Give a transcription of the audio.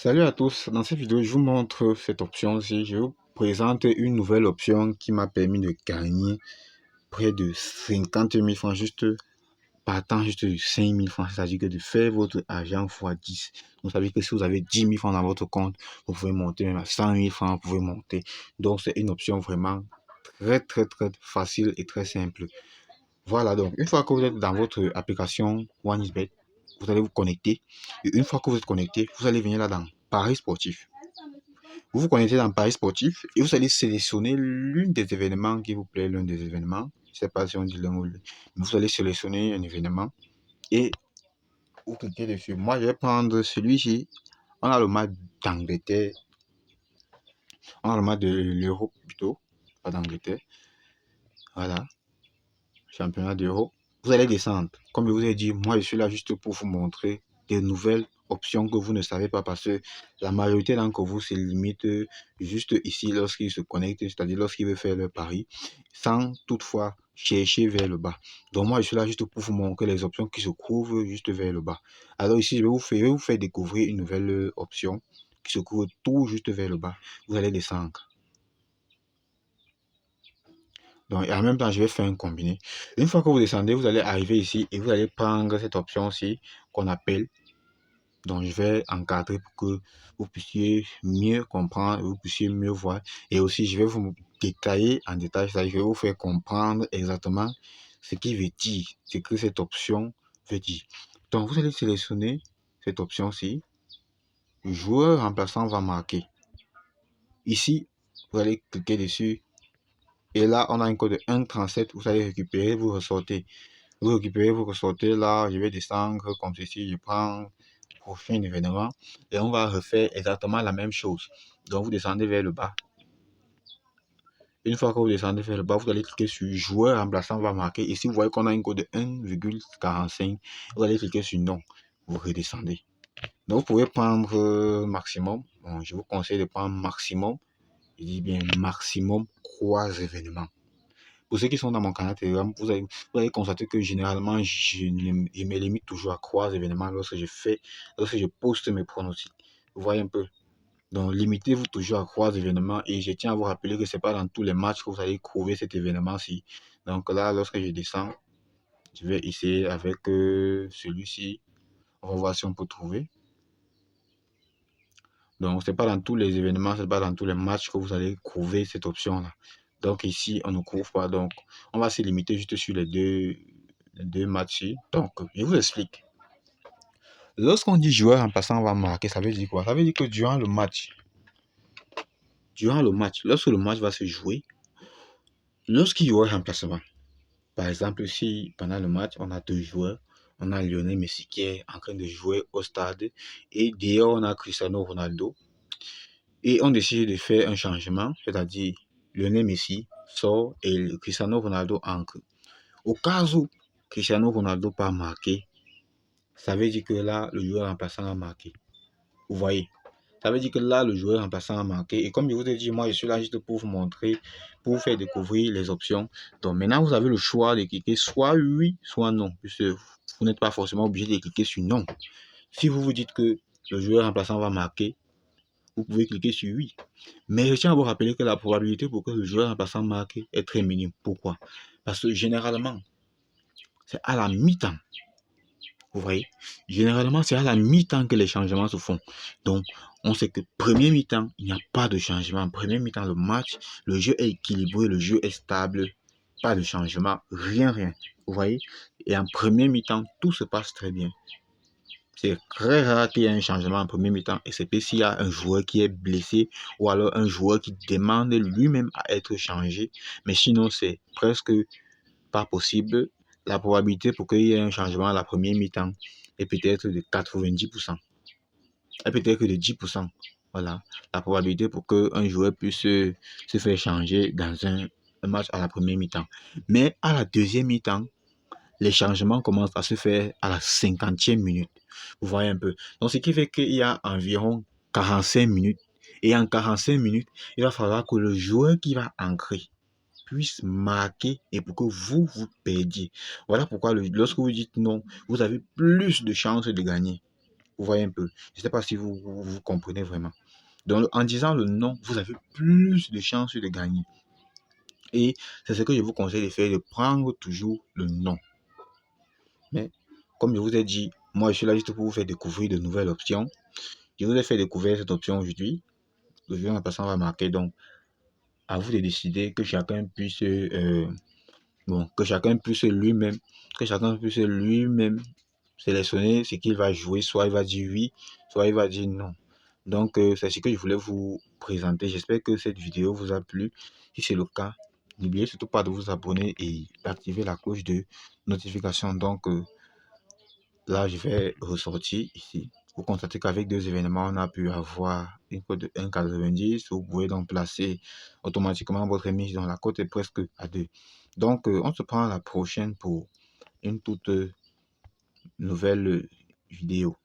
Salut à tous, dans cette vidéo je vous montre cette option-ci. Je vous présente une nouvelle option qui m'a permis de gagner près de 50 000 francs juste partant juste de 5 000 francs, c'est-à-dire que de faire votre argent fois 10. Vous savez que si vous avez 10 000 francs dans votre compte, vous pouvez monter même à 100 000 francs, vous pouvez monter. Donc c'est une option vraiment très facile et très simple. Voilà, donc une fois que vous êtes dans votre application OneXBet, vous allez vous connecter. Et une fois que vous êtes connecté, vous allez venir là dans Paris sportif. Vous vous connectez dans Paris sportif et vous allez sélectionner l'une des événements qui vous plaît, l'un des événements. Je ne sais pas si on dit l'un ou l'autre. Vous allez sélectionner un événement et vous cliquez dessus. Moi, je vais prendre celui-ci. On a le match d'Angleterre. On a le match de l'Europe plutôt, pas d'Angleterre. Voilà, championnat d'Europe. Vous allez descendre. Comme je vous ai dit, moi, je suis là juste pour vous montrer des nouvelles options que vous ne savez pas parce que la majorité d'entre vous se limite juste ici lorsqu'ils se connectent, c'est-à-dire lorsqu'ils veulent faire leur pari, sans toutefois chercher vers le bas. Donc moi, je suis là juste pour vous montrer les options qui se trouvent juste vers le bas. Alors ici, je vais vous faire découvrir une nouvelle option qui se trouve tout juste vers le bas. Vous allez descendre. Donc, et en même temps, je vais faire un combiné. Une fois que vous descendez, vous allez arriver ici et vous allez prendre cette option-ci qu'on appelle. Donc, je vais encadrer pour que vous puissiez mieux comprendre, vous puissiez mieux voir. Et aussi, je vais vous détailler en détail, c'est-à-dire que je vais vous faire comprendre exactement ce qui veut dire, ce que cette option veut dire. Donc, vous allez sélectionner cette option-ci. Le joueur remplaçant va marquer. Ici, vous allez cliquer dessus. Et là, on a un code de 1,37. Vous allez récupérer, vous ressortez. Vous récupérez, vous ressortez là. Je vais descendre comme ceci. Je prends prochain événement. Et on va refaire exactement la même chose. Donc, vous descendez vers le bas. Une fois que vous descendez vers le bas, vous allez cliquer sur joueur remplaçant va marquer. Ici, vous voyez qu'on a un code de 1,45. Vous allez cliquer sur non. Vous redescendez. Donc, vous pouvez prendre maximum. Bon, je vous conseille de prendre maximum. Je dis bien maximum 3 événements. Pour ceux qui sont dans mon canal Telegram, vous allez constater que généralement, je me limite toujours à 3 événements lorsque je poste mes pronostics. Vous voyez un peu. Donc, limitez-vous toujours à 3 événements et je tiens à vous rappeler que ce n'est pas dans tous les matchs que vous allez trouver cet événement-ci. Donc là, lorsque je descends, je vais essayer avec celui-ci. On va voir si on peut trouver. Donc, ce n'est pas dans tous les événements, ce n'est pas dans tous les matchs que vous allez trouver cette option-là. Donc ici, on ne couvre pas. Donc, on va se limiter juste sur les deux matchs. Donc, je vous explique. Lorsqu'on dit joueur en passant va marquer, ça veut dire quoi? Ça veut dire que durant le match, lorsque le match va se jouer, lorsqu'il y aura un remplacement, par exemple, si pendant le match, on a 2 joueurs, on a Lionel Messi qui est en train de jouer au stade et dehors, on a Cristiano Ronaldo et on décide de faire un changement, c'est-à-dire Lionel Messi sort et Cristiano Ronaldo entre. Au cas où Cristiano Ronaldo pas marqué, ça veut dire que là, le joueur remplaçant a marqué. Vous voyez? Ça veut dire que là, le joueur remplaçant a marqué. Et comme je vous ai dit, moi, je suis là juste pour vous montrer, pour vous faire découvrir les options. Donc maintenant, vous avez le choix de cliquer soit oui, soit non. Puisque vous n'êtes pas forcément obligé de cliquer sur non. Si vous vous dites que le joueur remplaçant va marquer, vous pouvez cliquer sur oui. Mais je tiens à vous rappeler que la probabilité pour que le joueur remplaçant marque est très minime. Pourquoi? Parce que généralement, c'est à la mi-temps. Vous voyez? Généralement, c'est à la mi-temps que les changements se font. Donc, on sait que premier mi-temps, il n'y a pas de changement. Premier mi-temps, le match, le jeu est équilibré, le jeu est stable. Pas de changement, rien. Vous voyez? Et en premier mi-temps, tout se passe très bien. C'est très rare qu'il y ait un changement en premier mi-temps, et c'est s'il y a un joueur qui est blessé ou alors un joueur qui demande lui-même à être changé. Mais sinon, c'est presque pas possible. La probabilité pour qu'il y ait un changement à la première mi-temps est peut-être de 90%. Et peut-être que de 10%. Voilà. La probabilité pour qu'un joueur puisse se faire changer dans un match à la première mi-temps. Mais à la deuxième mi-temps, les changements commencent à se faire à la 50e minute. Vous voyez un peu. Donc, ce qui fait qu'il y a environ 45 minutes. Et en 45 minutes, il va falloir que le joueur qui va ancrer puisse marquer et pour que vous perdiez. Voilà pourquoi lorsque vous dites non, vous avez plus de chances de gagner. Vous voyez un peu. Je ne sais pas si vous comprenez vraiment. Donc, en disant le non, vous avez plus de chances de gagner. Et c'est ce que je vous conseille de faire, de prendre toujours le non. Mais, comme je vous ai dit, moi, je suis là juste pour vous faire découvrir de nouvelles options. Je vous ai fait découvrir cette option aujourd'hui. Aujourd'hui, la personne va marquer. Donc, à vous de décider que chacun puisse, que chacun puisse lui-même, sélectionner ce qu'il va jouer. Soit il va dire oui, soit il va dire non. Donc, c'est ce que je voulais vous présenter. J'espère que cette vidéo vous a plu. Si c'est le cas, n'oubliez surtout pas de vous abonner et d'activer la cloche de notification. Donc, là, je vais ressortir ici. Vous constatez qu'avec deux événements, on a pu avoir une cote de 1,90. Vous pouvez donc placer automatiquement votre mise dans la cote est presque à 2. Donc, on se prend à la prochaine pour une toute nouvelle vidéo.